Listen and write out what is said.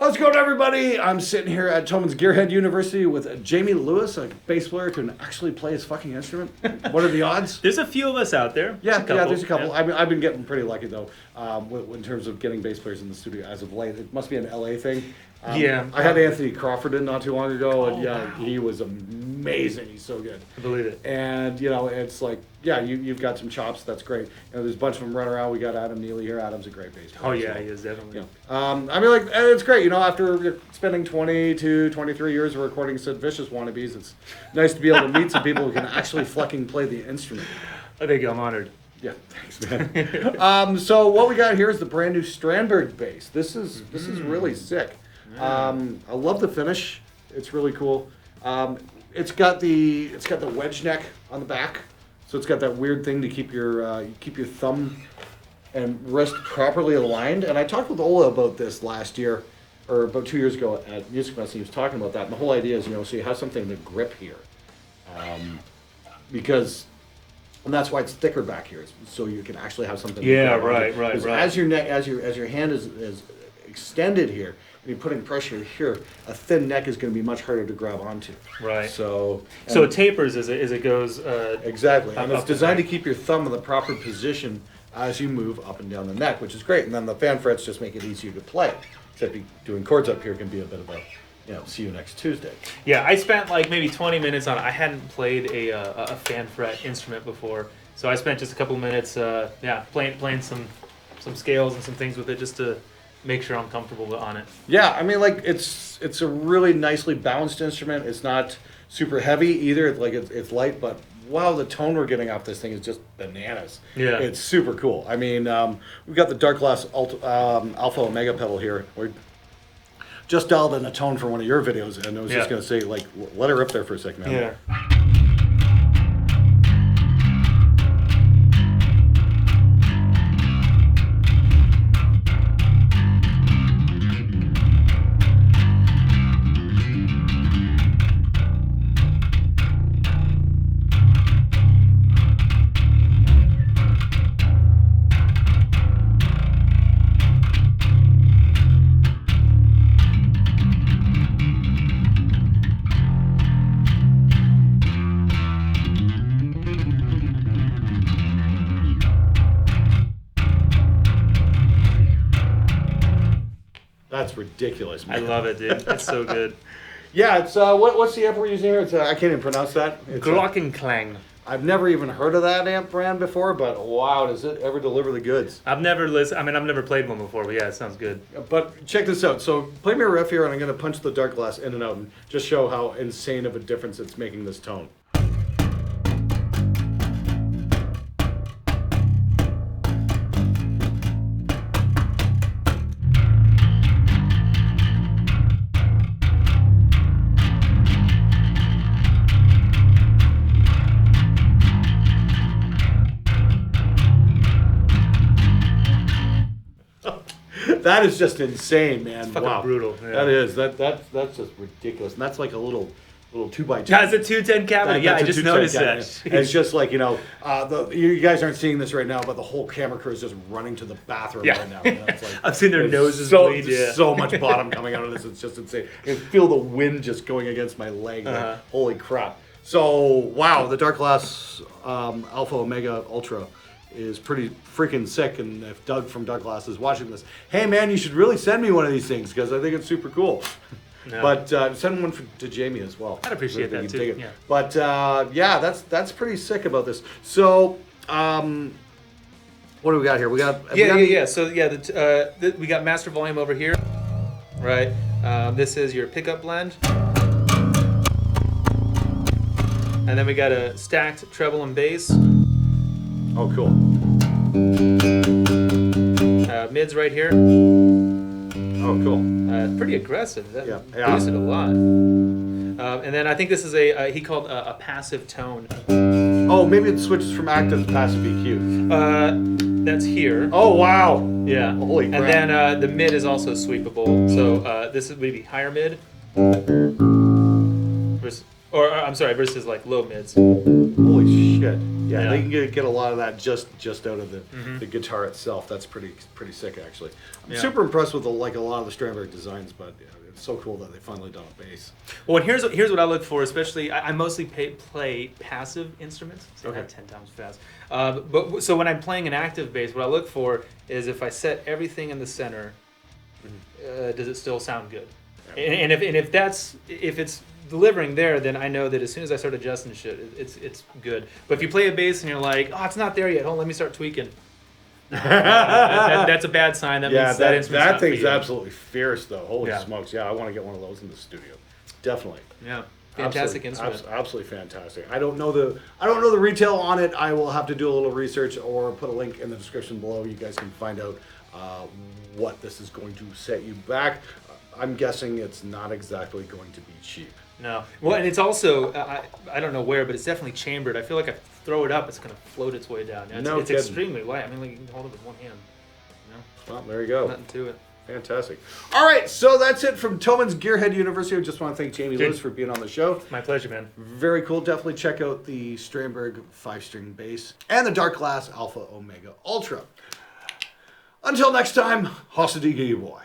How's it going, everybody? I'm sitting here at Tolman's Gearhead University with Jayme Lewis, a bass player who can actually play his fucking instrument. What are the odds? There's a few of us out there. There's a couple. Yeah. I've been getting pretty lucky, though, in terms of getting bass players in the studio as of late. It must be an LA thing. I had Anthony Crawford in not too long ago, and he was amazing. He's so good. I believe it. And, it's like, you've got some chops. That's great. There's a bunch of them running around. We got Adam Neely here. Adam's a great bass player. Oh, yeah, he is, definitely. It's great. After spending 22, 23 years recording Sid Vicious wannabes, it's nice to be able to meet some people who can actually fucking play the instrument. I think I'm honored. Yeah, thanks, man. So what we got here is the brand new Strandberg bass. This is really sick. I love the finish. It's really cool. It's got the wedge neck on the back, so it's got that weird thing to keep your thumb and wrist properly aligned. And I talked with Ola about this last year, or about 2 years ago at Music Fest. He was talking about that. And the whole idea is, so you have something to grip here, because. And that's why it's thicker back here, so you can actually have something. Right. As your neck, as your hand is extended here, and you're putting pressure here, a thin neck is going to be much harder to grab onto. Right. So it tapers as it goes. Exactly, and it's designed to keep your thumb in the proper position as you move up and down the neck, which is great. And then the fan frets just make it easier to play. Except doing chords up here can be a bit of a. See you next Tuesday. Yeah, I spent like maybe 20 minutes on it. I hadn't played a fan fret instrument before, so I spent just a couple of minutes, playing some scales and some things with it just to make sure I'm comfortable on it. Yeah, it's a really nicely balanced instrument. It's not super heavy either. It's light, but wow, the tone we're getting off this thing is just bananas. Yeah, it's super cool. We've got the Dark Glass Alpha Omega pedal here. We're just dialed in a tone for one of your videos, and I was just going to say, let her rip there for a second, man. Yeah. That's ridiculous, man. I love it, dude. It's so good. Yeah, it's what's the amp we're using here? It's I can't even pronounce that. Glockenklang. I've never even heard of that amp brand before, but wow, does it ever deliver the goods? I've never played one before, but yeah, it sounds good. But check this out. So play me a riff here, and I'm going to punch the Dark Glass in and out and just show how insane of a difference it's making this tone. That is just insane, man. It's fucking brutal. Yeah. That is. That's just ridiculous. And that's like a little 2x10. That's a 210 cabinet. I just noticed that. And it's just like, you guys aren't seeing this right now, but the whole camera crew is just running to the bathroom right now. It's like, I've seen their noses bleed. Yeah. So much bottom coming out of this. It's just insane. I can feel the wind just going against my leg. Like, holy crap. So, wow, the Dark Glass Alpha Omega Ultra is pretty freaking sick, and if Doug from Dark Glass is watching this, hey man, you should really send me one of these things because I think it's super cool. No. But send one to Jayme as well. I'd appreciate that too. Yeah. But that's pretty sick about this. So what do we got here? We got So we got master volume over here, right? This is your pickup blend, and then we got a stacked treble and bass. Oh, cool. Mids right here. Oh, cool. Pretty aggressive. That boosted a lot. And then I think this is he called a passive tone. Oh, maybe it switches from active to passive EQ. That's here. Oh, wow. Yeah. Holy crap. And then the mid is also sweepable. So this is maybe higher mid. Versus like low mids. Holy shit. good. Yeah, Yeah. they can get a lot of that just out of the guitar itself. That's pretty sick, actually. I'm super impressed with a lot of the Strandberg designs, but it's so cool that they finally done a bass. Well, and here's what I look for, especially I mostly play passive instruments. So Okay. that 10 times fast. But so when I'm playing an active bass, what I look for is if I set everything in the center, does it still sound good? And if it's delivering there, then I know that as soon as I start adjusting shit, it's good. But if you play a bass and you're like, oh, it's not there yet, hold on, let me start tweaking. That's a bad sign. That means that instrument's not for thing's you. absolutely fierce, though. Holy Yeah. smokes! Yeah, I want to get one of those in the studio. Definitely. Yeah, fantastic instrument. Absolutely fantastic. I don't know the retail on it. I will have to do a little research or put a link in the description below. You guys can find out what this is going to set you back. I'm guessing it's not exactly going to be cheap. No. Well, and it's also, I don't know where, but it's definitely chambered. I feel like if I throw it up, it's going to float its way down. It's kidding. extremely light. I mean, like you can hold it with one hand. You know? Well, there you go. Nothing to it. Fantastic. All right, so that's it from Tillman's Gearhead University. I just want to thank Jayme Lewis for being on the show. My pleasure, man. Very cool. Definitely check out the Strandberg 5-string bass and the Dark Glass Alpha Omega Ultra. Until next time, Hosadigi, boy.